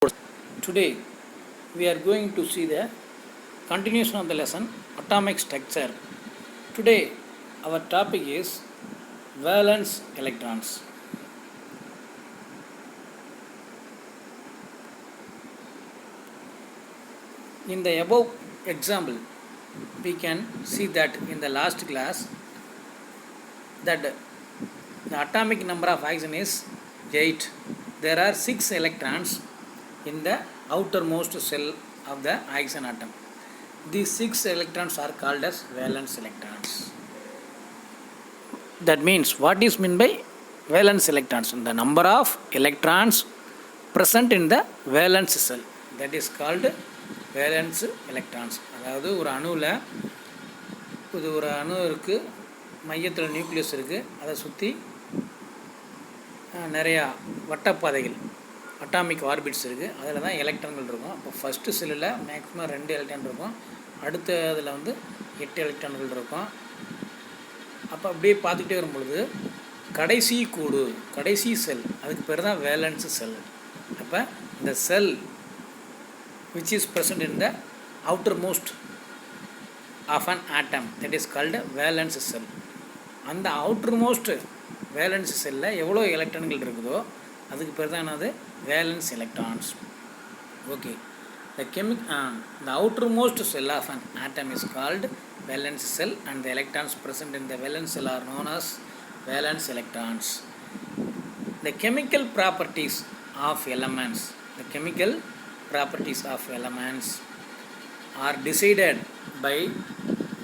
Today we are going to see the continuation of the lesson atomic structure. Today our topic is valence electrons. In the above example we can see that in the last class that the atomic number of oxygen is 8. There are 6 electrons in the outermost cell of the oxygen atom. These 6 electrons are called as valence electrons. That means, what is meant by valence electrons? The number of electrons present in the valence cell, that is called valence electrons. அதாவது ஒரு அணுவில் ஒரு அணு இருக்குது, மையத்தில் nucleus இருக்குது, அதை சுற்றி நிறையா வட்டப்பாதைகள் அட்டாமிக் ஆர்பிட்ஸ் இருக்குது, அதில் தான் எலக்ட்ரான்கள் இருக்கும். அப்போ ஃபஸ்ட்டு செல்லில் மேக்ஸிமம் 2 எலக்ட்ரான் இருக்கும், அடுத்த இதில் 8 எலக்ட்ரான்கள் இருக்கும். அப்போ அப்படியே பார்த்துக்கிட்டே வரும்பொழுது கடைசி செல், அதுக்கு பேர் தான் வேலன்ஸ் செல். அப்போ இந்த செல் which is present in the outermost of an atom, that is called valence cell. அந்த outermost valence செல்லில் எவ்வளோ எலக்ட்ரான்கள் இருக்குதோ அதுக்கு பேர் தான் என்னது, valence electrons. Okay, the outermost cell of an atom is called valence cell and the electrons present in the valence cell are known as valence electrons. The chemical properties of elements are decided by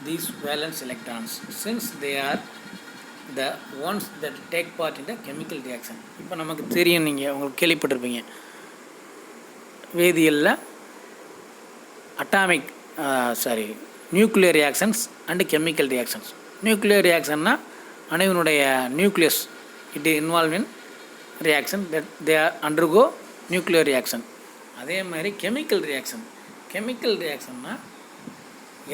these valence electrons since they are the ones that take part in the chemical reaction. இப்போ நமக்கு தெரியும், உங்களுக்கு கேள்விப்பட்டிருப்பீங்க, வேதியியலில் nuclear reactions and chemical reactions. Nuclear ரியாக்ஷன்னா அணுவினுடைய nucleus it involve in reaction, that they are undergo nuclear reaction. அதே மாதிரி கெமிக்கல் ரியாக்ஷன்னா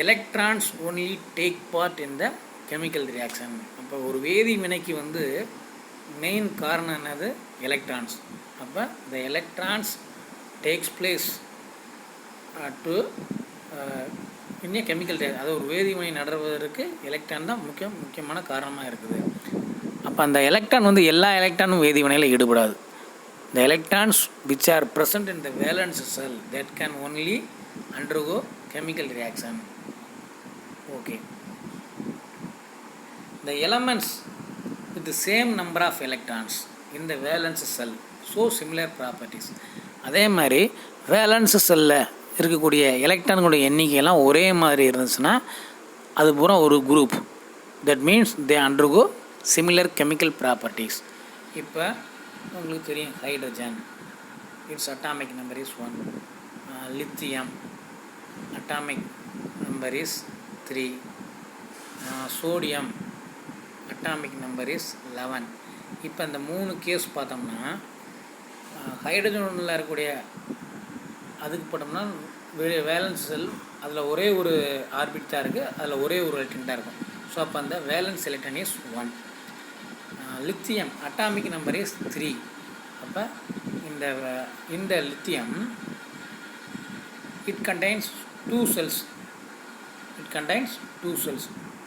electrons only take part in the chemical reaction. அப்போ ஒரு வேதி வினைக்கு மெயின் காரணம் என்னது, எலக்ட்ரான்ஸ். அப்போ the electrons takes place to in a chemical reaction. அது ஒரு வேதி வினை நடவதற்கு எலக்ட்ரான் தான் முக்கியமான காரணமாக இருக்குது. அப்போ அந்த எலக்ட்ரான் எல்லா எலக்ட்ரானும் வேதி வினையில் ஈடுபடாது. The electrons which are present in the valence cell that can only undergo chemical reaction. Okay. The elements with the same number of electrons in the valence cell show similar properties. அதே மாதிரி valence செல்லில் இருக்கக்கூடிய எலக்ட்ரான்களுடைய எண்ணிக்கையெல்லாம் ஒரே மாதிரி இருந்துச்சுன்னா அது பூரா ஒரு group. That means they undergo similar chemical properties. இப்போ உங்களுக்கு தெரியும், hydrogen it's atomic number is 1, lithium atomic number is 3, sodium atomic number is 11. இப்போ இந்த 3 கேஸ் பார்த்தோம்னா ஹைட்ரஜனில் இருக்கக்கூடிய அதுக்கு போட்டோம்னா வேலன்ஸ் செல் அதில் ஒரே ஒரு ஆர்பிட் தான் இருக்குது, அதில் ஒரே ஒரு எலக்ட்ரான் தான் இருக்கும். ஸோ அப்போ அந்த valence electron is 1. Lithium atomic number is 3. அப்போ இந்த lithium it contains 2 cells.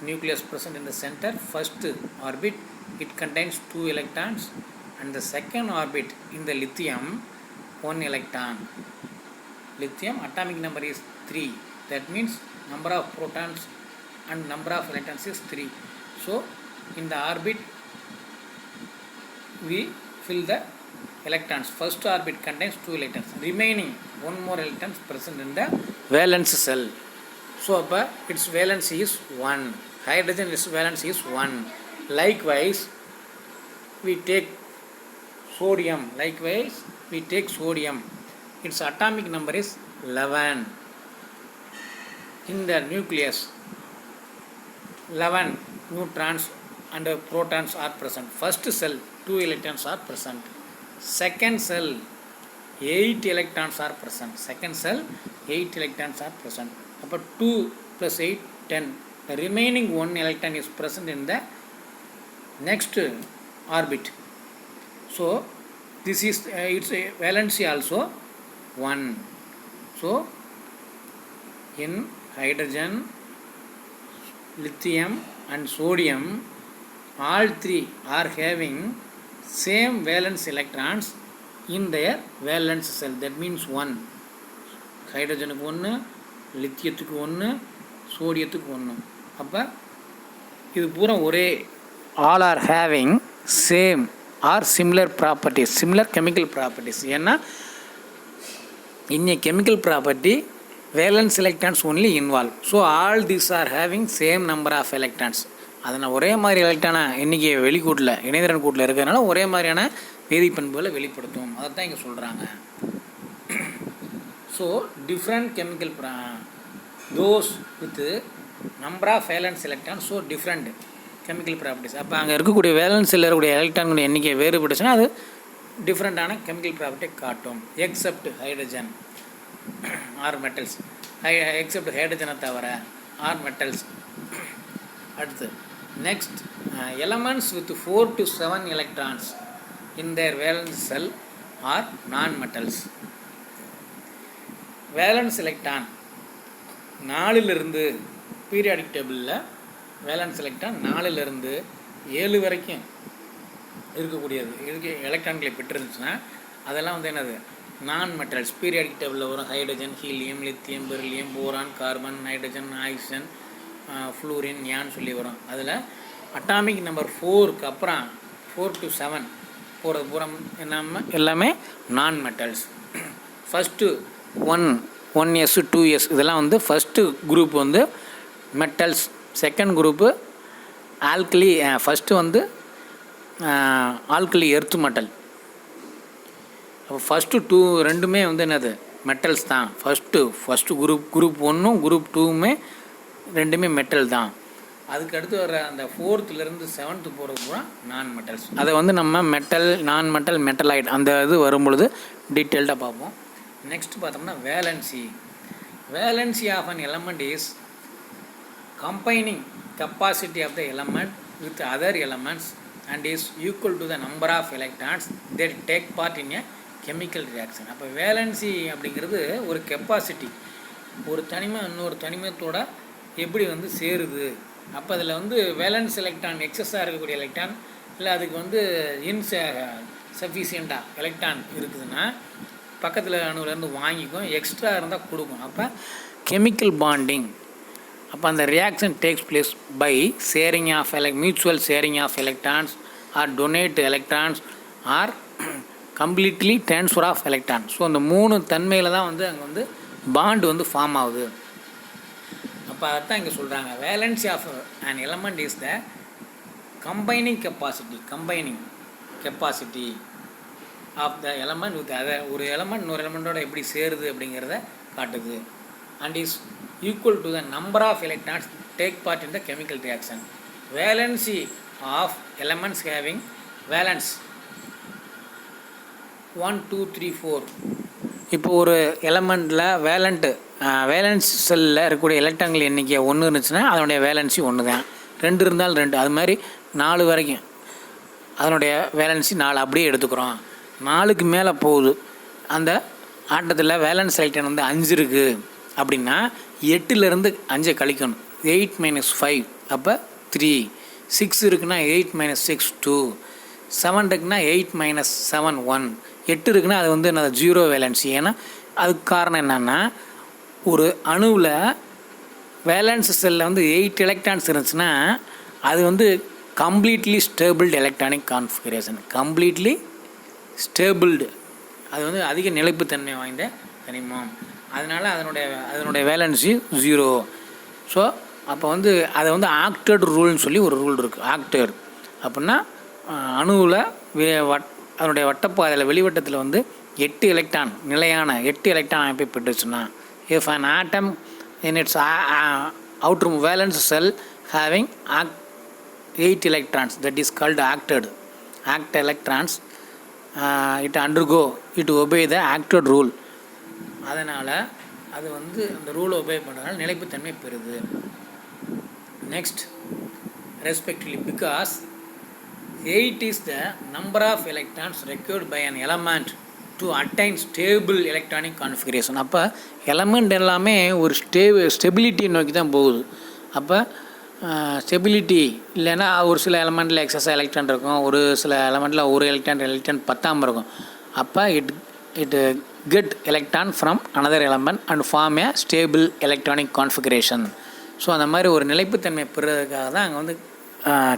Nucleus present in the center. First orbit it contains 2 electrons and the second orbit in the lithium 1 electron. Lithium atomic number is 3. That means number of protons and number of electrons is 3. So in the orbit we fill the electrons. First orbit contains 2 electrons. Remaining 1 more electrons present in the valence cell. So its valence is 1. Hydrogen valence is 1. Likewise we take sodium. Its atomic number is 11. In the nucleus 11 neutrons and protons are present. First cell 2 electrons are present. Second cell 8 electrons are present. About 2 plus 8 10. The remaining 1 electron is present in the next orbit. So this is its valency also 1. So in hydrogen, lithium and sodium, all three are having same valence electrons in their valence cell. That means 1. ஹைட்ரஜனுக்கு 1, லித்தியத்துக்கு 1, சோடியத்துக்கு 1. அப்போ இது பூரா ஒரே all are having same or similar properties, similar chemical properties. ஏன்னா in a chemical property valence electrons only involved. So all these are having same number of electrons. அதனால் ஒரே மாதிரி எலக்ட்ரான எண்ணிக்கை வெளிக்கூட்டில் இணைதிறன் கூட்டில் இருக்கிறதுனால ஒரே மாதிரியான வேதிப்பண்புகளை வெளிப்படுத்தும். அதை தான் இங்கே சொல்கிறாங்க. So different chemical those with number of valence electron so different chemical properties. அப்போ அங்கே இருக்கக்கூடிய வேலன்ஸில் இருக்கக்கூடிய எலக்ட்ரான்களுடைய எண்ணிக்கை வேறுபட்டுச்சுன்னா அது டிஃப்ரெண்ட்டான கெமிக்கல் ப்ராப்பர்ட்டியை காட்டும். Except hydrogen are metals, except ஹைட்ரஜனை தவிர ஆர் மெட்டல்ஸ். அடுத்து next elements with 4 to 7 electrons in their valence shell are non metals. Valence electron 4லிருந்து பீரியாடிக் டேபிளில் வேலன்ஸ் எலக்ட்ரான் 4லிருந்து 7 வரைக்கும் இருக்கக்கூடியது எலக்ட்ரான்களை பெற்றிருந்துச்சுன்னா அதெல்லாம் வந்து என்னது நான் மெட்டல்ஸ். பீரியாடிக் டேபிளில் வரும் hydrogen, helium, lithium, beryllium, boron, carbon, nitrogen, oxygen, fluorine, neon சொல்லி வரும். அதில் அட்டாமிக் நம்பர் 4க்கு அப்புறம் 4 to 7 போகிறது பூரம் என்ன எல்லாமே நான் மெட்டல்ஸ். ஃபஸ்ட்டு 1s 2s இதெல்லாம் வந்து ஃபஸ்ட்டு குரூப் வந்து metals. Second group alkali, first வந்து ஆல்கலி எர்த்து மெட்டல். அப்போ ஃபஸ்ட்டு 2 ரெண்டுமே வந்து என்னது மெட்டல்ஸ் தான். ஃபஸ்ட்டு குரூப் 1ம் குரூப் 2மே ரெண்டுமே மெட்டல் தான். அதுக்கு அடுத்து வர அந்த 4th-லேருந்து 7th போகிறது பூரா நான் மெட்டல்ஸ். அதை வந்து நம்ம மெட்டல், நான் மெட்டல், மெட்டலாய்டு அந்த இது வரும்பொழுது டீட்டெயில்டாக பார்ப்போம். நெக்ஸ்ட் பார்த்தோம்னா valency of an element is combining capacity of the element with other elements and is equal to the number of electrons that take part in a chemical reaction. அப்போ valency அப்படிங்கிறது ஒரு capacity, ஒரு தனிமை இன்னொரு தனிமத்தோட எப்படி வந்து சேருது. அப்போ அதில் வந்து வேலன்ஸ் எலக்ட்ரான் எக்ஸஸாக இருக்கக்கூடிய எலக்ட்ரான் இல்லை அதுக்கு வந்து சஃபிஷியண்ட்டாக எலக்ட்ரான் இருக்குதுன்னா பக்கத்தில் அணுவிலேருந்து வாங்கிக்கும், எக்ஸ்ட்ரா இருந்தால் கொடுக்கும். அப்போ கெமிக்கல் பாண்டிங். அப்போ அந்த reaction takes place by sharing of mutual sharing of electrons or donate electrons or completely transfer of electron. So அந்த 3 தன்மையில் தான் வந்து அங்கே வந்து பாண்டு வந்து ஃபார்ம் ஆகுது. அப்போ அதான் இங்கே சொல்கிறாங்க valency of an element is the combining capacity of the element with other. ஒரு எலமெண்ட் இன்னொரு எலமெண்ட்டோட எப்படி சேருது அப்படிங்கிறத காட்டுது. and is equal to the number of electrons take part in the chemical reaction. Valency of elements having valence 1 2 3 4. இப்போ ஒரு எலமெண்ட்டில் valence செல்லில் இருக்கக்கூடிய எலக்ட்ரான்கள் எண்ணிக்கை 1 இருந்துச்சுன்னா அதனுடைய வேலன்சி 1 தான். 2 இருந்தால் 2, அது மாதிரி 4 வரைக்கும் அதனுடைய வேலன்சி 4 அப்படியே எடுத்துக்கிறோம். 4க்கு மேலே போகுது அந்த ஆட்டத்தில் வேலன்ஸ் எலக்ட்ரான் வந்து 5 இருக்குது அப்படின்னா 8லேருந்து 5 கழிக்கணும். 8 - 5 அப்போ 3. 6 இருக்குன்னா 8 - 6 2. 7 இருக்குன்னா 8 - 7 1. 8 இருக்குன்னா அது வந்து என்னது 0 வேலன்சி. ஏன்னா அதுக்கு காரணம் என்னென்னா ஒரு அணுவில் வேலன்ஸ் செல்லில் வந்து 8 எலக்ட்ரான்ஸ் இருந்துச்சுன்னா அது வந்து கம்ப்ளீட்லி ஸ்டேபிள்டு எலக்ட்ரானிக் கான்ஃபிகரேஷன். கம்ப்ளீட்லி ஸ்டேபிள்டு, அது வந்து அதிக நிலைப்புத்தன்மை வாய்ந்த தனிமம். அதனால் அதனுடைய வேலன்சி 0. ஸோ அப்போ வந்து அதை வந்து ஆக்டட் ரூல்னு சொல்லி ஒரு ரூல் இருக்குது. ஆக்டட் அப்படின்னா அணுவில் அதனுடைய வட்டப்பாதையில் வெளிவட்டத்தில் வந்து 8 எலக்ட்ரான் நிலையான 8 எலக்ட்ரான் அமைப்பை பெற்றுச்சுன்னா if an atom in its outer valence cell having 8 electrons, that is called acted electrons, it obey the acted rule. அதனால் அது வந்து அந்த ரூலை ஒபே பண்ணுறதுனால நிலைப்புத்தன்மை பெறுது. Next respectively because 8 is the number of electrons required by an element to attain stable electronic configuration. அப்போ element எல்லாமே ஒரு ஸ்டெபிலிட்டி நோக்கி தான் போகுது. அப்போ ஸ்டெபிலிட்டி இல்லைன்னா ஒரு சில எலமெண்ட்டில் எக்ஸஸ் எலக்ட்ரான் இருக்கும், ஒரு சில எலமெண்ட்டில் ஒரு எலக்ட்ரான் பத்தாமல் இருக்கும். அப்போ it get electron from another element and form a stable electronic configuration. So அந்த மாதிரி ஒரு நிலைப்புத்தன்மை பெறுறதுக்காக தான் அங்கே வந்து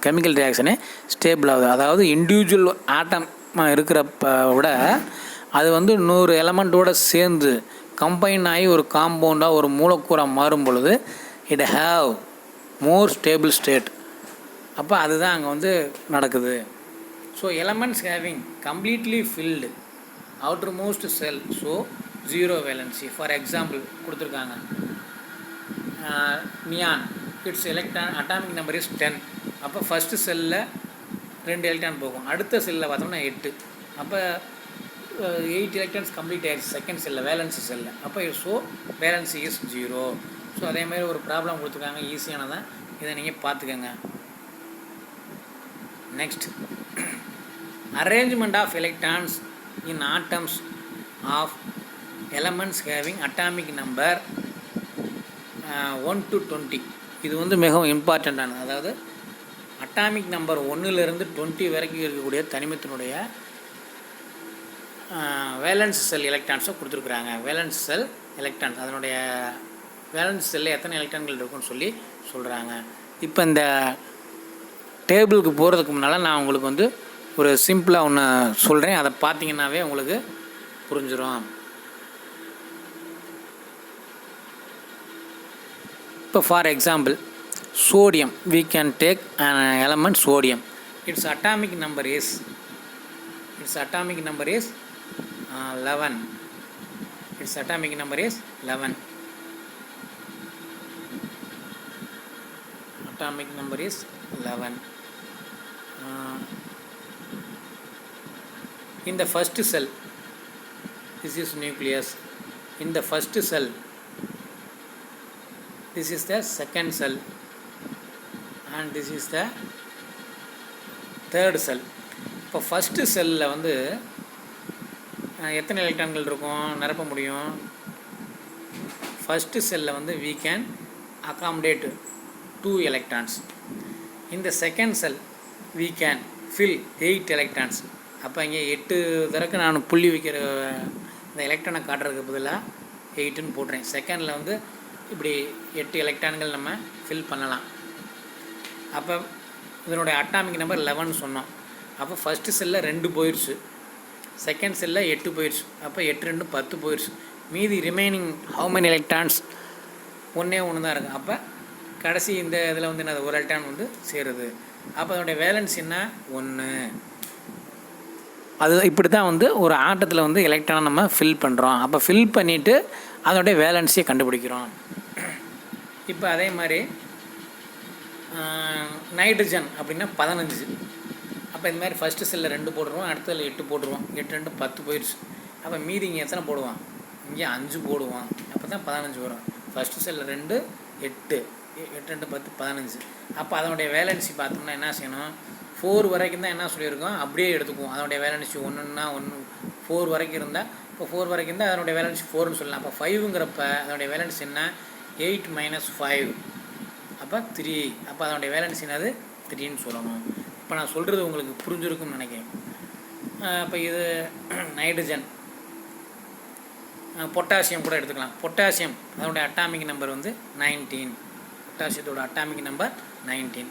கெமிக்கல் ரியாக்ஷனே ஸ்டேபிள் ஆகுது. அதாவது இண்டிவிஜுவல் ஆட்டம் இருக்கிறப்ப விட அது வந்து 100 எலமெண்ட்டோடு சேர்ந்து கம்பைன் ஆகி ஒரு காம்பவுண்டாக ஒரு மூலக்கூறாக மாறும் பொழுது it have more stable state. அப்போ அதுதான் அங்கே வந்து நடக்குது. So elements having completely filled outer most shell so 0 valency. For example கொடுத்துருக்காங்க, neon its electron atomic number is 10. அப்போ ஃபஸ்ட்டு செல்லில் 2 எலக்ட்ரான் போகும், அடுத்த செல்லில் பார்த்தோம்னா 8. அப்போ 8 எலக்ட்ரான்ஸ் கம்ப்ளீட் ஆகிடுச்சு செகண்ட் செல்லில், வேலன்சி செல்லில். அப்போ ஸோ வேலன்சி இஸ் 0. ஸோ அதேமாதிரி ஒரு ப்ராப்ளம் கொடுத்துருக்காங்க, ஈஸியானதான், இதை நீங்கள் பார்த்துக்கோங்க. Next, arrangement of electrons in atoms of elements having atomic number 1 to 20. இது வந்து மிகவும் இம்பார்ட்டண்ட்டானது. அதாவது அட்டாமிக் நம்பர் 1லேருந்து 20 வரைக்கும் இருக்கக்கூடிய தனிமத்தினுடைய வேலன்ஸ் செல் எலக்ட்ரான்ஸை கொடுத்துருக்குறாங்க. வேலன்ஸ் செல் எலக்ட்ரான்ஸ், அதனுடைய வேலன்ஸ் செல்லில் எத்தனை எலக்ட்ரான்கள் இருக்குன்னு சொல்லி சொல்கிறாங்க. இப்போ இந்த டேபிளுக்கு போகிறதுக்கு முன்னால் நான் உங்களுக்கு வந்து ஒரு சிம்பிளாக ஒன்று சொல்கிறேன், அதை பார்த்தீங்கன்னாவே உங்களுக்கு புரிஞ்சிடும். இப்போ for example sodium, we can take an element sodium. Its atomic number is 11. Its atomic number is 11. Atomic number is 11. In the first cell, this is nucleus. In the first cell, this is the second cell, and this is the third cell. இப்போ first செல்லில் வந்து எத்தனை எலக்ட்ரான்கள் இருக்கும் நிரப்ப முடியும்? First செல்லில் வந்து we can accommodate 2 electrons. In the second cell we can fill 8 electrons. அப்போ இங்கே 8 தடவை நான் புள்ளி வைக்கிற இந்த எலக்ட்ரானை காட்டுறதுக்கு பதிலாக 8ன்னு போடுறேன். செகண்டில் வந்து இப்படி 8 எலக்ட்ரான்கள் நம்ம ஃபில் பண்ணலாம். அப்போ இதனுடைய அட்டாமிக் நம்பர் 11 சொன்னோம். அப்போ ஃபஸ்ட்டு செல்லில் 2 போயிடுச்சு, செகண்ட் செல்லில் 8 போயிடுச்சு. அப்போ 8 2 10 போயிடுச்சு. மீதி ரிமைனிங் ஹவு மெனி எலக்ட்ரான்ஸ்? ஒன்றே ஒன்று தான் இருக்குது. அப்போ கடைசி இந்த இதில் வந்து என்ன, ஒரு எலக்ட்ரான் வந்து சேருது. அப்போ அதனுடைய வேலன்ஸ் என்ன? 1. அது இப்படி தான் வந்து ஒரு ஆட்டத்தில் வந்து எலக்ட்ரானை நம்ம ஃபில் பண்ணுறோம். அப்போ ஃபில் பண்ணிவிட்டு அதனுடைய வேலன்ஸியை கண்டுபிடிக்கிறோம். இப்போ அதே மாதிரி நைட்ரஜன் அப்படின்னா 15. அப்போ இந்த மாதிரி ஃபஸ்ட்டு செல்லில் 2 போடுருவோம், அடுத்ததில் 8 போட்டுருவோம். 8 2 10 போயிடுச்சு. அப்போ மீதி இங்கே எத்தனை போடுவான்? இங்கே 5 போடுவான். அப்போ தான் 15 வரும். ஃபஸ்ட்டு செல்லில் 2 8 8 2 10 15. அப்போ அதனுடைய வேலன்சி பார்த்தோம்னா என்ன செய்யணும்? 4 வரைக்கும் தான் என்ன சொல்லியிருக்கோம், அப்படியே எடுத்துக்குவோம். அதனுடைய வேலன்சி 1ன்னா 1 4 வரைக்கும் இருந்தால், இப்போ 4 வரைக்கும் இருந்தால் அதனுடைய வேலன்சி 4ன்னு சொல்லலாம். அப்போ 5ங்கிறப்ப அதனுடைய வேலன்சி என்ன? 8 - 5, அப்போ 3. அப்போ அதனுடைய வேலன்சி என்னது? 3ன்னு சொல்லணும். இப்போ நான் சொல்கிறது உங்களுக்கு புரிஞ்சிருக்கும்னு நினைக்கிறேன். இப்போ இது நைட்ரஜன். பொட்டாசியம் கூட எடுத்துக்கலாம். பொட்டாசியம் அதனுடைய அட்டாமிக் நம்பர் வந்து 19. பொட்டாசியத்தோட அட்டாமிக் நம்பர் 19.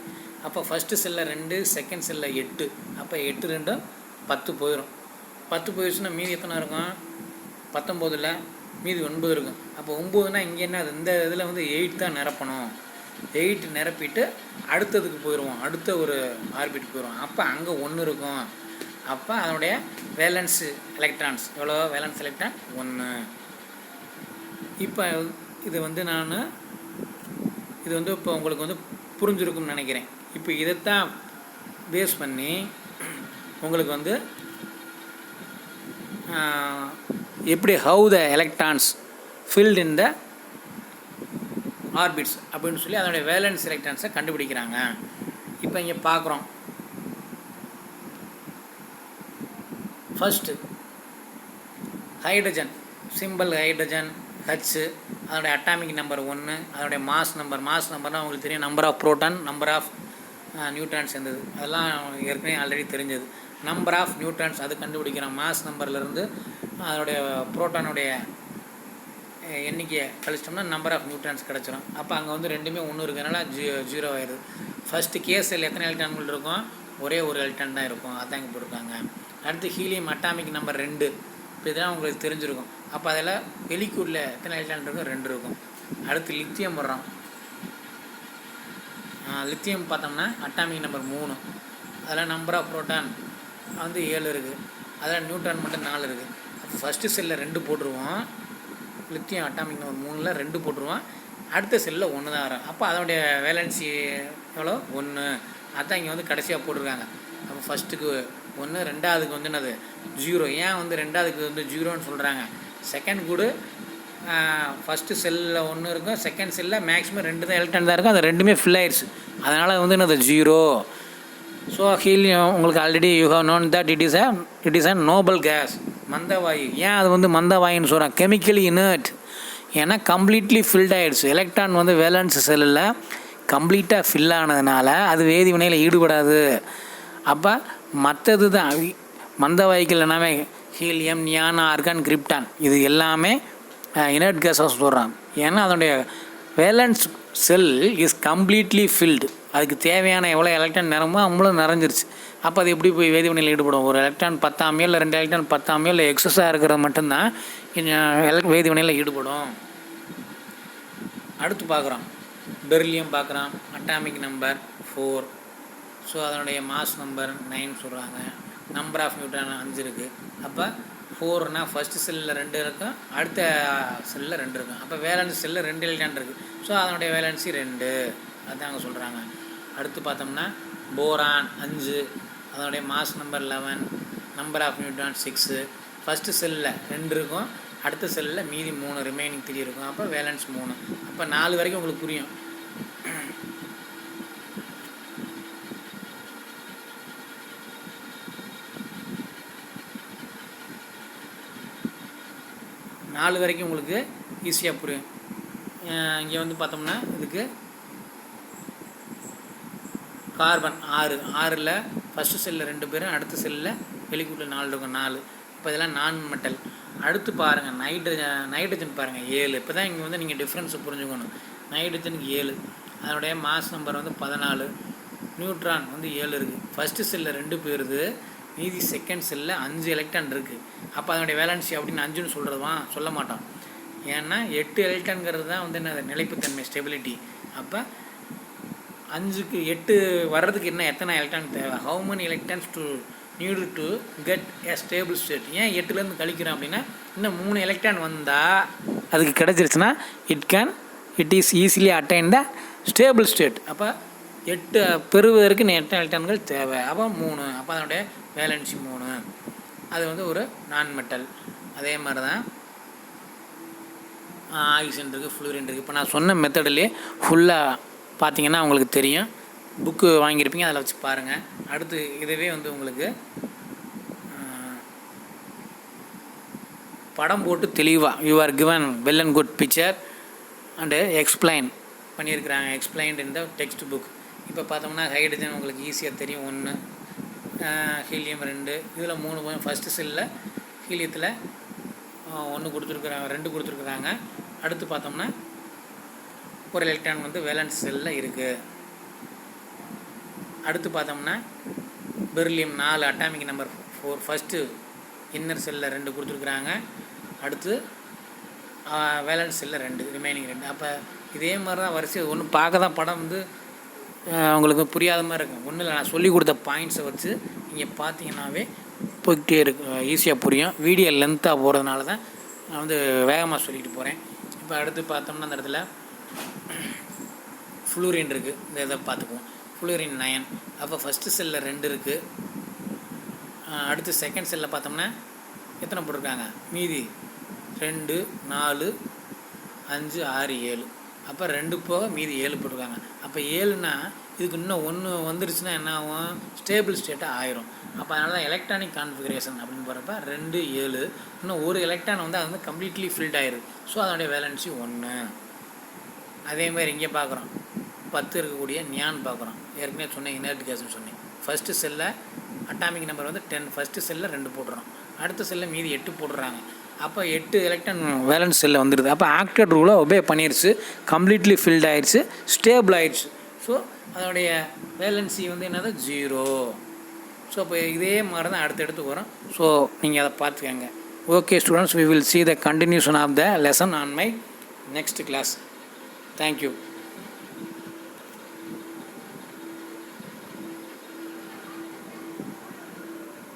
அப்போ ஃபஸ்ட்டு செல்லில் 2, செகண்ட் செல்லில் 8. அப்போ 8 2 10 போயிடும். 10 போயிடுச்சுன்னா மீதி எத்தனை இருக்கும்? 19ல் மீதி 9 இருக்கும். அப்போ 9னா இங்கே என்ன? இந்த இதில் வந்து 8 தான் நிரப்பணும். 8 நிரப்பிட்டு அடுத்ததுக்கு போயிடுவோம், அடுத்த ஒரு ஆர்பிட் போயிடுவோம். அப்போ அங்கே 1 இருக்கும். அப்போ அதனுடைய வேலன்ஸ் எலக்ட்ரான்ஸ் எவ்வளோ? Valence electron 1. இப்போ இது வந்து இப்போ உங்களுக்கு வந்து புரிஞ்சிருக்கும்னு நினைக்கிறேன். இப்போ இதைத்தான் பேஸ் பண்ணி உங்களுக்கு வந்து எப்படி how the electrons filled in the orbits அப்படின்னு சொல்லி அதனுடைய வேலன்ஸ் எலக்ட்ரான்ஸை கண்டுபிடிக்கிறாங்க. இப்போ இங்கே பார்க்குறோம். First hydrogen simple hydrogen H, அதோடைய அட்டாமிக் நம்பர் 1, அதோடைய மாஸ் நம்பர்னால் உங்களுக்கு தெரியும், number of proton, number of neutrons இருந்தது, அதெல்லாம் ஏற்கனவே ஆல்ரெடி தெரிஞ்சது. நம்பர் ஆஃப் நியூட்ரான்ஸ் அது கண்டுபிடிக்கிறோம், மாஸ் நம்பர்லேருந்து அதோடைய ப்ரோட்டானுடைய எண்ணிக்கையை கழிச்சிட்டோம்னா நம்பர் ஆஃப் நியூட்ரான்ஸ் கிடச்சிரும். அப்போ அங்கே வந்து ரெண்டுமே ஒன்று இருக்கிறதுனால 0 ஆயிடுது. ஃபஸ்ட்டு கேஸில் எத்தனை எலக்ட்ரான்கள் இருக்கும்? ஒரே ஒரு எலக்ட்ரான் தான் இருக்கும், அதான் இங்கே போட்டிருக்காங்க. அடுத்து ஹீலியம் அட்டாமிக் நம்பர் 2, இப்போ இதெல்லாம் உங்களுக்கு தெரிஞ்சிருக்கும். அப்போ அதில் வெளிக்கூரில் எத்தனை எலக்ட்ரான் இருக்கும்? 2 இருக்கும். அடுத்து லித்தியம் வர்றோம். லித்தியம் பார்த்தோம்னா அட்டாமிக் நம்பர் 3, அதில் நம்பர் ஆஃப் ப்ரோட்டான் வந்து 7 இருக்குது, அதில் நியூட்ரான் மட்டும் 4 இருக்குது. அப்போ ஃபஸ்ட்டு செல்லில் 2 போட்டுருவோம், லித்தியம் அட்டாமிக் நம்பர் 3ல் 2 போட்டுருவோம், அடுத்த செல்லில் 1 தான் வரும். அப்போ அதோடைய வேலன்சி எவ்வளோ? 1. அதுதான் இங்கே வந்து கடைசியாக போட்டிருக்காங்க. அப்போ ஃபஸ்ட்டுக்கு 1, ரெண்டாவதுக்கு வந்து என்னது 0. ஏன் வந்து ரெண்டாவதுக்கு வந்து 0ன்னு சொல்கிறாங்க? செகண்ட் கூட ஃபஸ்ட்டு செல்லில் 1 இருக்கும், செகண்ட் செல்லில் மேக்ஸிமம் 2 தான் எலக்ட்ரான் தான் இருக்கும், அது ரெண்டுமே ஃபில் ஆயிடுச்சு, அதனால் வந்து என்னது 0. ஸோ ஹீலியம் உங்களுக்கு already you have known that it is a noble gas, மந்தவாயு. ஏன் அது வந்து மந்தவாயுன்னு சொல்கிறாங்க? கெமிக்கலி இனர்ட், ஏன்னா கம்ப்ளீட்லி ஃபில்ட் ஆகிடுச்சு. எலக்ட்ரான் வந்து வேலன்ஸ் செல்லில் கம்ப்ளீட்டாக ஃபில் ஆனதுனால அது வேதி வினையில் ஈடுபடாது. அப்போ மற்றது தான் மந்தவாயுக்கள் எல்லாமே ஹீலியம், நியான், ஆர்கான், கிரிப்டான் இது எல்லாமே இனர்ட் கேஸஸ் சொல்கிறான். ஏன்னா அதனுடைய valence sell is completely field, அதுக்கு தேவையான எவ்வளோ எலக்ட்ரான் நிறமோ அவ்வளோ நிறைஞ்சிருச்சு. அப்போ அது எப்படி போய் வேதிவினையில் ஈடுபடும்? ஒரு எலக்ட்ரான் 10 இல்லை 2 எலக்ட்ரான் 10 இல்லை எக்ஸஸாக இருக்கிறது மட்டும்தான் வேதிவினையில் ஈடுபடும். அடுத்து பார்க்குறோம் பெரிலியம் பார்க்குறோம், அட்டாமிக் நம்பர் 4, ஸோ அதனுடைய மாஸ் நம்பர் 9 சொல்கிறாங்க, நம்பர் ஆஃப் நியூட்ரான் 5 இருக்குது. அப்போ 4னா ஃபஸ்ட்டு செல்லில் 2 இருக்கும், அடுத்த செல்லில் 2 இருக்கும். அப்போ வேலன்ஸ் செல்லில் 2 எலக்ட்ரான் இருக்குது, ஸோ அதனுடைய வேலன்சி 2, அதுதான் அவங்க சொல்கிறாங்க. அடுத்து பார்த்தோம்னா போரான் 5, அதனுடைய mass number 11, number of neutron 6. First செல்லில் 2 இருக்கும், அடுத்த செல்லில் மீதி 3 ரிமைனிங் 3 இருக்கும். அப்போ வேலன்ஸ் 3. அப்போ 4 வரைக்கும் உங்களுக்கு புரியும். நாலு வரைக்கும் உங்களுக்கு ஈஸியாக புரியும். இங்கே வந்து பார்த்தோம்னா இதுக்கு கார்பன் 6ல் ஃபஸ்ட்டு செல்லில் 2 பேரும், அடுத்த செல்லில் வெளிக்கூட்டில் 4 இருக்கும், 4. இப்போ இதெல்லாம் நான் மெட்டல். அடுத்து பாருங்கள் நைட்ரஜன் பாருங்கள் 7. இப்போ தான் இங்கே வந்து நீங்கள் டிஃப்ரென்ஸை புரிஞ்சுக்கணும். நைட்ரஜனுக்கு 7, அதனுடைய மாஸ் நம்பர் வந்து 14, நியூட்ரான் வந்து 7 இருக்குது. ஃபஸ்ட்டு செல்லில் 2 பேருது, மீதி செகண்ட் செல்லில் 5 எலக்ட்ரான் இருக்குது. அப்போ அதனுடைய வேலன்சி அப்படின்னு 5ன்னு சொல்ல மாட்டோம். ஏன்னா 8 எலக்ட்ரான்ங்கிறது தான் வந்து என்ன நிலைப்புத்தன்மை, ஸ்டெபிலிட்டி. அப்போ 5க்கு 8 வர்றதுக்கு எத்தனை எலக்ட்ரான் தேவை? How many electrons need to get a stable state. ஏன் 8லேருந்து கழிக்கிறோம் அப்படின்னா, இன்னும் 3 எலக்ட்ரான் வந்தால் அதுக்கு கிடச்சிருச்சுன்னா it is easily attain the stable state. அப்போ 8 பெறுவதற்கு 8 எலக்ட்ரான்கள் தேவை. அப்போ 3, அப்போ அதனுடைய வேலன்சி 3. அது வந்து ஒரு நான் மெட்டல். அதே மாதிரி தான் ஆக்சிஜன் இருக்குது, ஃப்ளூரின் இருக்குது. இப்போ நான் சொன்ன மெத்தடிலே ஃபுல்லாக பார்த்தீங்கன்னா உங்களுக்கு தெரியும். புக்கு வாங்கியிருப்பீங்க, அதில் வச்சு பாருங்கள். அடுத்து இதுவே வந்து உங்களுக்கு படம் போட்டு தெளிவாக you are given well and good picture and explain பண்ணியிருக்கிறாங்க, explained in the textbook. இப்போ பார்த்தோம்னா ஹைட்ரஜன் உங்களுக்கு ஈஸியாக தெரியும் 1, ஹீலியம் 2, இதில் 3. ஃபஸ்ட்டு செல்லில் ஹீலியத்தில் 1 கொடுத்துருக்குறாங்க, 2 கொடுத்துருக்குறாங்க. அடுத்து பார்த்தோம்னா ஒரு எலக்ட்ரான் வந்து வேலன்ஸ் செல்லில் இருக்குது. அடுத்து பார்த்தோம்னா beryllium 4, atomic number 4, first inner செல்லில் 2 கொடுத்துருக்குறாங்க. அடுத்து வேலன்ஸ் செல்லில் 2, ரிமைனிங் 2. அப்போ இதே மாதிரி தான் வரிசை ஒன்று பார்க்க தான் படம் வந்து உங்களுக்கு புரியாத மாதிரி இருக்கும். ஒன்றும் இல்லை, நான் சொல்லிக் கொடுத்த பாயிண்ட்ஸை வச்சு நீங்கள் பார்த்தீங்கன்னாவே போய்கிட்டே இருக்கு, ஈஸியாக புரியும். வீடியோ லென்த்தாக போகிறதுனால தான் நான் வந்து வேகமாக சொல்லிக்கிட்டு போகிறேன். இப்போ அடுத்து பார்த்தோம்னா அந்த இடத்துல ஃப்ளூரின் இருக்குது, இந்த இதை பார்த்துக்குவோம். ஃப்ளூரின் 9. அப்போ ஃபஸ்ட்டு செல்லில் 2 இருக்குது. அடுத்து செகண்ட் செல்லில் பார்த்தோம்னா எத்தனை போட்டிருக்காங்க? மீதி 2, 4, 5, 6, 7. அப்போ 2 போக மீதி 7 போட்டிருக்காங்க. அப்போ 7னா இதுக்கு இன்னும் ஒன்று வந்துருச்சுன்னா என்ன ஆகும், ஸ்டேபிள் ஸ்டேட்டாக ஆயிரும். அப்போ அதனால தான் எலக்ட்ரானிக் கான்ஃபிகரேஷன் அப்படின்னு போகிறப்ப 2 7 இன்னும் ஒரு எலக்ட்ரான் வந்து அது வந்து கம்ப்ளீட்லி ஃபில்ட் ஆயிருக்கு. ஸோ அதனுடைய வேலன்சி 1. அதேமாதிரி இங்கே பார்க்குறோம் 10 இருக்கக்கூடிய நியான் பார்க்குறோம். ஏற்கனவே சொன்னேன் இனர்ட் கேஸ்ன்னு சொன்னேன். ஃபஸ்ட்டு செல்லில் அட்டாமிக் நம்பர் வந்து 10, ஃபஸ்ட்டு செல்லில் 2 போட்டுறோம், அடுத்த செல்லில் மீதி 8 போட்டுறாங்க. அப்போ 8 எலக்ட்ரான் வேலன்ஸ் செல்லில் வந்துடுது. அப்போ ஆக்டட் ரூலை ஒபே பண்ணிடுச்சு, கம்ப்ளீட்லி ஃபில்ட் ஆயிடுச்சு, ஸ்டேபிள் ஆயிடுச்சு. ஸோ அதனுடைய வேலன்சி வந்து என்னது 0. ஸோ இப்போ இதே மாதிரி தான் அடுத்தடுத்து வரும். ஸோ நீங்கள் அதை பார்த்துக்கங்க. Okay students, we will see the continuation of the lesson on my next class. Thank you.